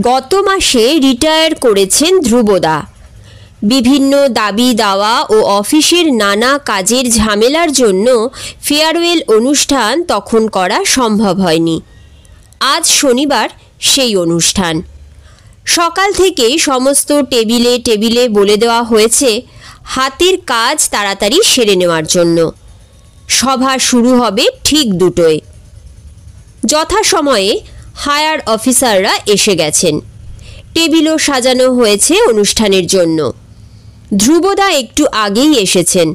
গত মাসে রিটায়ার করেছেন ধ্রুবদা। বিভিন্ন দাবি দাওয়া ও অফিসের নানা কাজের ঝামেলার জন্য ফেয়ারওয়েল অনুষ্ঠান তখন করা সম্ভব হয়নি। আজ শনিবার সেই অনুষ্ঠান। সকাল থেকেই সমস্ত টেবিলে টেবিলে বলে দেওয়া হয়েছে হাতের কাজ তাড়াতাড়ি সেরে নেওয়ার জন্য। সভা শুরু হবে ঠিক 2টোয়। যথাসময়ে হায়ার অফিসাররা এসে গেছেন। টেবিলও সাজানো হয়েছে অনুষ্ঠানের জন্য। ধ্রুবদা একটু আগেই এসেছেন।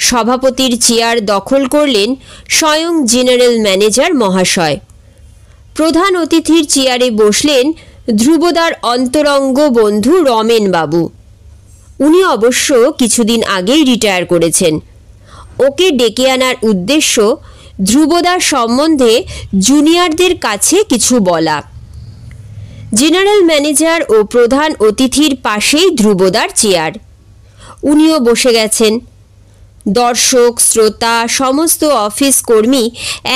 সভাপতির চেয়ার দখল করলেন স্বয়ং জেনারেল ম্যানেজার মহাশয়। প্রধান অতিথির চেয়ারে বসলেন ধ্রুবদার অন্তরঙ্গ বন্ধু রমেন বাবু। উনি অবশ্য কিছুদিন আগেই রিটায়ার করেছেন। ওকে ডেকে আনার উদ্দেশ্য ধ্রুবদার সম্বন্ধে জুনিয়রদের কাছে কিছু বলা। জেনারেল ম্যানেজার ও প্রধান অতিথির পাশেই ধ্রুবদার চেয়ার। উনিও বসে গেছেন। দর্শক শ্রোতা সমস্ত অফিস কর্মী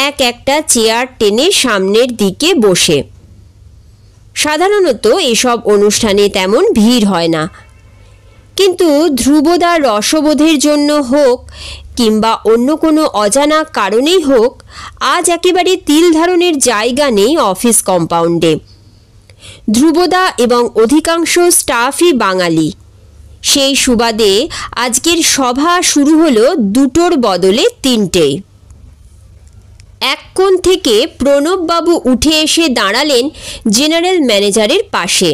এক একটা চেয়ার টেনে সামনের দিকে বসে। সাধারণত এসব অনুষ্ঠানে তেমন ভিড় হয় না, কিন্তু ধ্রুবদার রসবোধের জন্য হোক কিংবা অন্য কোনো অজানা কারণেই হোক, আজ একেবারে তিল ধারণের জায়গা নেই অফিস কম্পাউন্ডে। ধ্রুবদা এবং অধিকাংশ স্টাফই বাঙালি। সেই সুবাদে আজকের সভা শুরু হলো 2টোর বদলে 3টে। এক কোণ থেকে প্রণববাবু উঠে এসে দাঁড়ালেন জেনারেল ম্যানেজারের পাশে।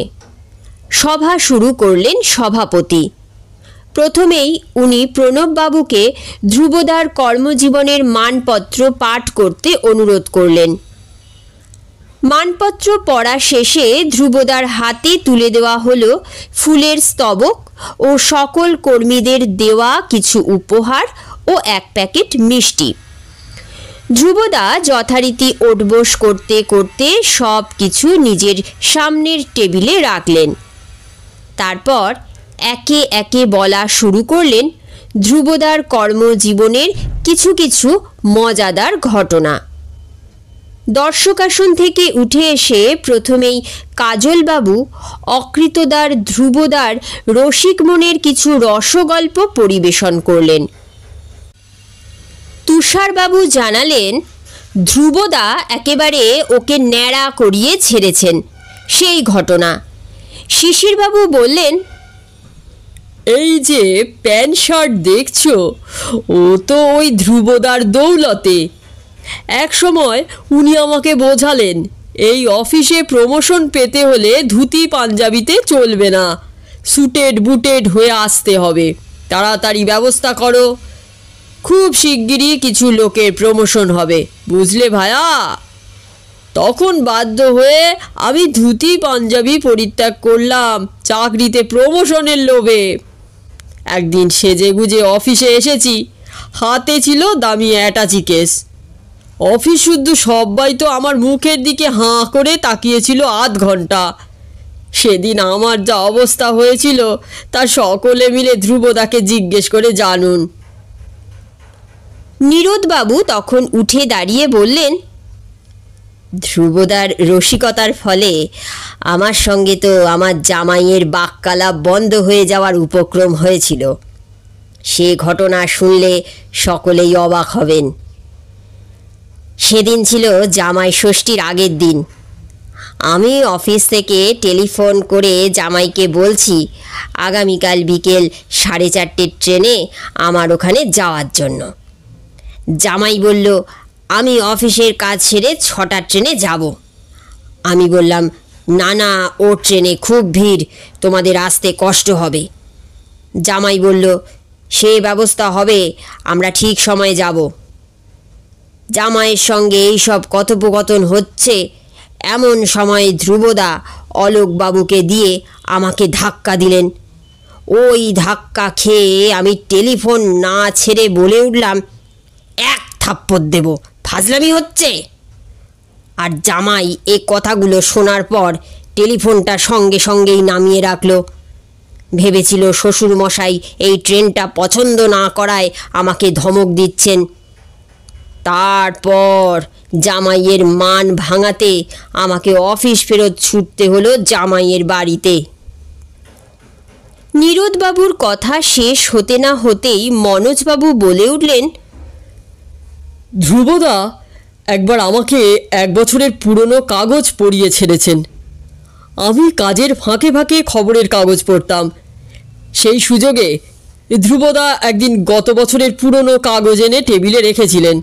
সভা শুরু করলেন সভাপতি। প্রথমেই উনি প্রণববাবুকে ধ্রুবদার কর্মজীবনের মানপত্র পাঠ করতে অনুরোধ করলেন। মানপত্র পড়া শেষে ধ্রুবদার হাতে তুলে দেওয়া হলো ফুলের স্তবক ও সকল কর্মীদের দেওয়া কিছু উপহার ও 1 প্যাকেট মিষ্টি। ধ্রুবদা যথারীতি ওঠবোস করতে করতে সব কিছু নিজের সামনের টেবিলে রাখলেন। তারপর একে একে বলা শুরু করলেন ধ্রুবদার কর্মজীবনের কিছু কিছু মজাদার ঘটনা। দর্শকাসন থেকে উঠে এসে প্রথমেই কাজলবাবু অকৃতদার ধ্রুবদার রসিক মনের কিছু রসগল্প পরিবেশন করলেন। তুষারবাবু জানালেন ধ্রুবদা একেবারে ওকে ন্যাড়া করিয়ে ছেড়েছেন সেই ঘটনা। শিশিরবাবু বললেন, এই যে প্যান্ট শার্ট দেখছো, ও তো ওই ধ্রুবদার দৌলতে। এক সময় উনি আমাকে বোঝালেন এই অফিসে প্রমোশন পেতে হলে ধুতি পাঞ্জাবিতে চলবে না, সুটেড বুটেড হয়ে আসতে হবে। তাড়াতাড়ি ব্যবস্থা করো, খুব শিগগিরই কিছু লোকের প্রমোশন হবে, বুঝলে ভায়া। তখন বাধ্য হয়ে আমি ধুতি পাঞ্জাবি পরিত্যাগ করলাম চাকরিতে প্রমোশনের লোভে। একদিন সেজে গুজে অফিসে এসেছি, হাতে ছিল দামি অ্যাটাচি কেস। অফিস শুদ্ধ সবাই তো আমার মুখের দিকে হাঁ করে তাকিয়েছিল আধ ঘন্টা। সেদিন আমার যা অবস্থা হয়েছিল তা সকলে মিলে ধ্রুবদাকে জিজ্ঞেস করে জানুন। নীরোদবাবু তখন উঠে দাঁড়িয়ে বললেন, ধ্রুবদার রসিকতার ফলে আমার সঙ্গে তো আমার জামাইয়ের বাক্যালাপ বন্ধ হয়ে যাওয়ার উপক্রম হয়েছিল। সে ঘটনা শুনলে সকলেই অবাক হবেন। সেদিন ছিল জামাই ষষ্ঠীর আগের দিন। আমি অফিস থেকে টেলিফোন করে জামাইকে বলছি আগামীকাল বিকেল 4:30 ট্রেনে আমার ওখানে যাওয়ার জন্য। জামাই বলল আমি অফিসের কাজ সেরে 6টার ট্রেনে যাব। আমি বললাম না না, ও ট্রেনে খুব ভিড়, তোমাদের আসতে কষ্ট হবে। জামাই বলল সে ব্যবস্থা হবে, আমরা ঠিক সময়ে যাব। জামাইয়ের সঙ্গে এইসব কথোপকথন হচ্ছে এমন সময় ধ্রুবদা অলোকবাবুকে দিয়ে আমাকে ধাক্কা দিলেন। ওই ধাক্কা খেয়ে আমি টেলিফোন না ছেড়ে বলে উঠলাম, 1 থাপ্পড় দেব, ফাজলামি হচ্ছে। আর জামাই এ কথাগুলো শোনার পর টেলিফোনটা সঙ্গে সঙ্গেই নামিয়ে রাখল। ভেবেছিল শ্বশুরমশাই এই ট্রেনটা পছন্দ না করায় আমাকে ধমক দিচ্ছেন। তারপর জামাইয়ের মান ভাঙাতে আমাকে অফিস ফেরত ছুটতে হলো জামাইয়ের বাড়িতে। নীরোদবাবুর কথা শেষ হতে না হতেই মনোজবাবু বলে উঠলেন, ধ্রুবদা একবার আমাকে 1 বছরের পুরনো কাগজ পড়িয়ে ছেড়েছেন। আমি কাজের ফাঁকে ফাঁকে খবরের কাগজ পড়তাম। সেই সুযোগে ধ্রুবদা একদিন গত বছরের পুরনো কাগজ এনে টেবিলে রেখেছিলেন।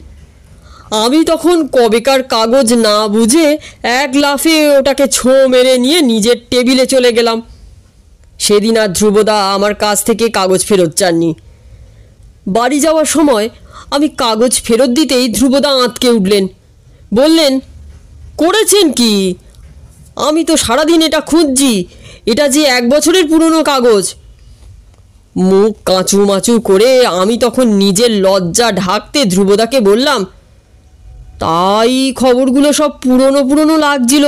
আমি তখন কবেকার কাগজ না বুঝে এক লাফে ওটাকে ছোঁ মেরে নিয়ে নিজের টেবিলে চলে গেলাম। সেদিন আর ধ্রুবদা আমার কাছ থেকে কাগজ ফেরত চাননি। বাড়ি যাওয়ার সময় আমি কাগজ ফেরত দিতেই ধ্রুবদা আঁতকে উঠলেন, বললেন, করেছেন কি? আমি তো সারাদিন এটা খুঁজছি, এটা যে 1 বছরের পুরনো কাগজ। মুখ কাঁচুমাচু করে আমি তখন নিজের লজ্জা ঢাকতে ধ্রুবদাকে বললাম, তাই খবরগুলো সব পুরনো পুরনো লাগছিল।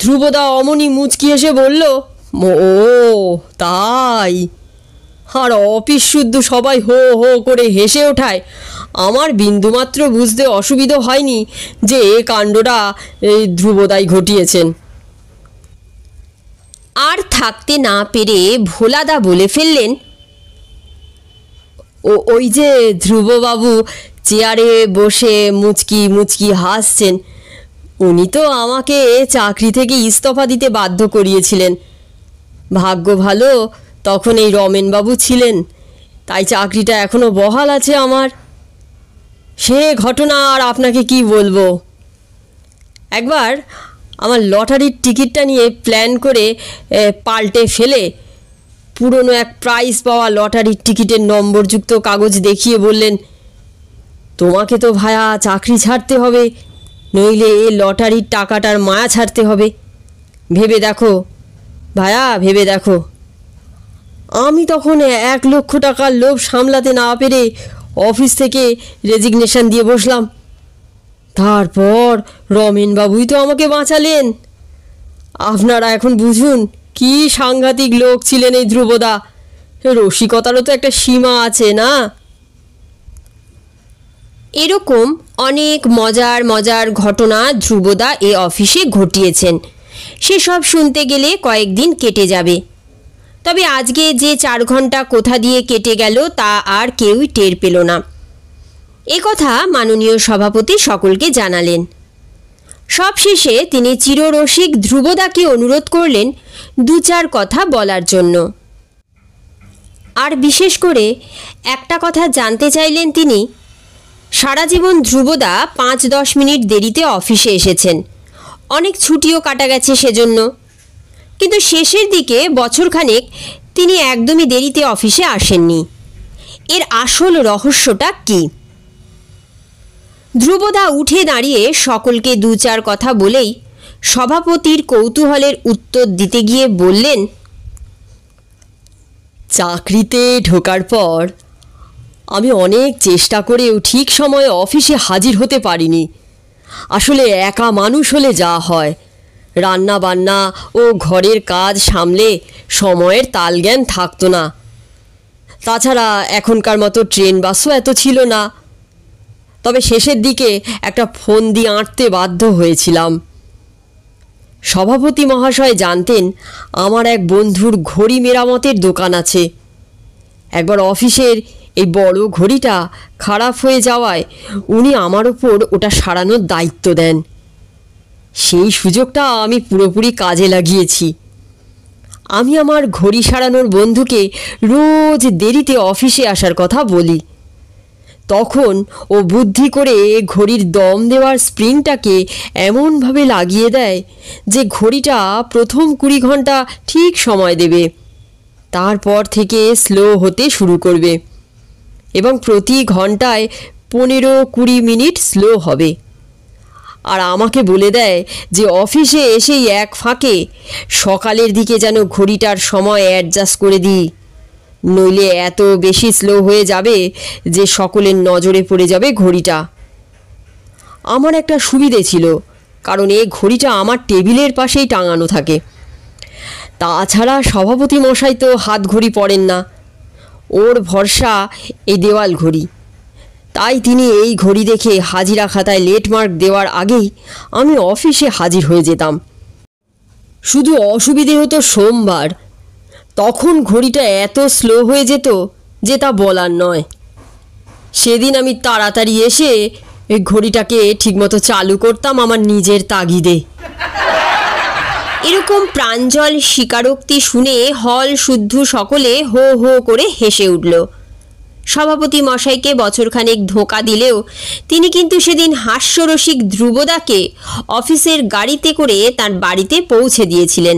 ধ্রুবদা অমনি মুচকি হেসে বলল, ও তাই। আর অফিস শুদ্ধ সবাই হো হো করে হেসে ওঠায় আমার বিন্দুমাত্র বুঝতে অসুবিধা হয়নি যে এ কাণ্ডটা এই ধ্রুবদাই ঘটিয়েছেন। আর থাকতে না পেরে ভোলাদা বলে ফেললেন, ওই যে ধ্রুববাবু চেয়ারে বসে মুচকি মুচকি হাসছেন, উনি তো আমাকে চাকরি থেকে ইস্তফা দিতে বাধ্য করিয়েছিলেন। ভাগ্য ভালো তখন এই রমেনবাবু ছিলেন, তাই চাকরিটা এখনো বহাল আছে আমার। সে ঘটনা আর আপনাকে কি বলবো। একবার আমার লটারির টিকিটটা নিয়ে প্ল্যান করে পাল্টে ফেলে পুরনো এক প্রাইজ পাওয়া লটারির টিকিটের নম্বরযুক্ত কাগজ দেখিয়ে বললেন, তোমাকে তো ভায়া চাকরি ছাড়তে হবে, নইলে এ লটারির টাকাটার মায়া ছাড়তে হবে। ভেবে দেখো ভায়া, ভেবে দেখো। আমি তখন 1 লক্ষ টাকার লোভ সামলাতে না পেরে অফিস থেকে রেজিগনেশন দিয়ে বসলাম। তারপর রমেনবাবুই তো আমাকে বাঁচালেন। আপনারা এখন বুঝুন কি সাংঘাতিক লোক ছিলেন এই ধ্রুবদা। রসিকতারও তো একটা সীমা আছে না? এরকম অনেক মজার মজার ঘটনা ধ্রুবদা এ অফিসে ঘটিয়েছেন। সেসব শুনতে গেলে কয়েকদিন কেটে যাবে। তবে আজকে যে 4 ঘন্টা কোথা দিয়ে কেটে গেল তা আর কেউই টের পেল না। একথা মাননীয় সভাপতি সকলকে জানালেন। সবশেষে তিনি চিররসিক ধ্রুবদাকে অনুরোধ করলেন 2-4 কথা বলার জন্য। আর বিশেষ করে একটা কথা জানতে চাইলেন তিনি, সারা জীবন ধ্রুবদা 5-10 মিনিট দেরিতে অফিসে এসেছেন, অনেক ছুটিও কাটা গেছে সেজন্য। কিন্তু শেষের দিকে বছরখানেক তিনি একদমই দেরিতে অফিসে আসেননি। এর আসল রহস্যটা কী? ধ্রুবদা উঠে দাঁড়িয়ে সকলকে 2-4 কথা বলেই সভাপতির কৌতূহলের উত্তর দিতে গিয়ে বললেন, চাকরিতে ঢোকার পর আমি অনেক চেষ্টা করেও ঠিক সময়ে অফিসে হাজির হতে পারিনি। আসলে একা মানুষ হলে যা হয়, রান্না বান্না ও ঘরের কাজ সামলে সময়ের তালজ্ঞান থাকতো না। তাছাড়া এখনকার মতো ট্রেন বাসও এত ছিল না। তবে শেষের দিকে একটা ফোন দিয়ে আঁটতে বাধ্য হয়েছিলাম। সভাপতি মহাশয় জানতেন আমার এক বন্ধুর ঘড়ি মেরামতের দোকান আছে। একবার অফিসের এই বড় ঘড়িটা খারাপ হয়ে যাওয়ায় উনি আমার ওপর ওটা সারানোর দায়িত্ব দেন। সেই সুযোগটা আমি পুরোপুরি কাজে লাগিয়েছি। আমি আমার ঘড়ি সারানোর বন্ধুকে রোজ দেরিতে অফিসে আসার কথা বলি। তখন ও বুদ্ধি করে ঘড়ির দম দেওয়ার স্প্রিংটাকে এমনভাবে লাগিয়ে দেয় যে ঘড়িটা প্রথম 20 ঘন্টা ঠিক সময় দেবে, তারপর থেকে স্লো হতে শুরু করবে এবং প্রতি ঘন্টায় 15-20 মিনিট স্লো হবে। আর আমাকে বলে দেয় যে অফিসে এসেই এক ফাঁকে সকালের দিকে যেন ঘড়িটার সময় অ্যাডজাস্ট করে দিই, নইলে এত বেশি স্লো হয়ে যাবে যে সকলের নজরে পড়ে যাবে ঘড়িটা। আমার একটা সুবিধে ছিল, কারণ এই ঘড়িটা আমার টেবিলের পাশেই টাঙানো থাকে। তাছাড়া সভাপতি মশাই তো হাত ঘড়ি পরেন না, ওর ভরসা এই দেওয়াল ঘড়ি। তাই তিনি এই ঘড়ি দেখে হাজিরা খাতায় লেটমার্ক দেওয়ার আগেই আমি অফিসে হাজির হয়ে যেতাম। শুধু অসুবিধে হতো সোমবার, তখন ঘড়িটা এত স্লো হয়ে যেত যে তা বলার নয়। সেদিন আমি তাড়াতাড়ি এসে এই ঘড়িটাকে ঠিকমতো চালু করতাম আমার নিজের তাগিদে। এরকম প্রাঞ্জল স্বীকারোক্তি শুনে হল শুদ্ধ সকলে হো হো করে হেসে উঠল। সভাপতি মশাইকে বছরখানেক ধোঁকা দিলেও তিনি কিন্তু সেদিন হাস্যরসিক ধ্রুবদাকে অফিসের গাড়িতে করে তার বাড়িতে পৌঁছে দিয়েছিলেন।